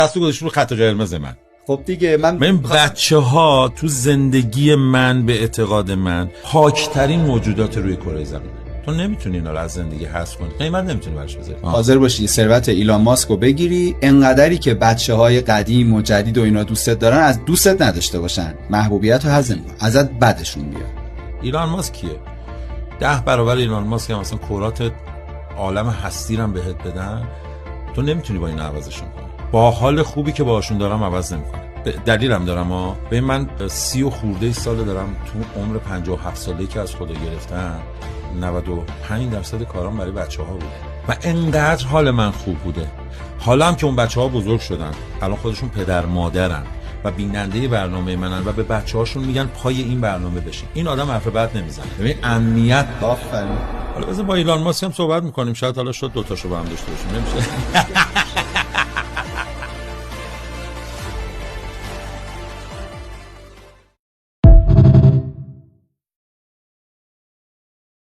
دستو گذاشت رو خط قرمز من. خب دیگه من بچه‌ها تو زندگی من به اعتقاد من پاکترین موجودات روی کره زمین. تو نمیتونی اینا رو از زندگی حذف کنی. قیمت نمیتونی براش بذاری. حاضر باشی ثروت ایلان ماسک رو بگیری، انقدری که بچه‌های قدیم و جدید و اینا دوستت دارن از دوستت نداشته باشن، محبوبیت رو هضم کن، ازت بدشون بیاد. ایلان ماسک کیه؟ 10 برابر ایلان ماسک هم مثلا کرات عالم هستی رو بهت بدن، تو نمیتونی با این عوضشون کنی. با حال خوبی که باهاشون دارم عوض نمیکنه. دلیلم دارم به من 30 و خورده سال دارم تو عمر 57 ساله‌ای که از خدا گرفتم 95% کارام برای بچه‌ها بود و انقدر حال من خوب بوده. حالا هم که اون بچه‌ها بزرگ شدن، الان خودشون پدر مادرن و بیننده برنامه منن و به بچه‌هاشون میگن پای این برنامه بشین. این آدم حرف بد نمیزنه. ببین امنیت. آفرین. حالا بذار با ایلان ماسک هم صحبت می‌کنیم، شاید حالا شد دو تاشو با هم داشته باشیم. نمیشه.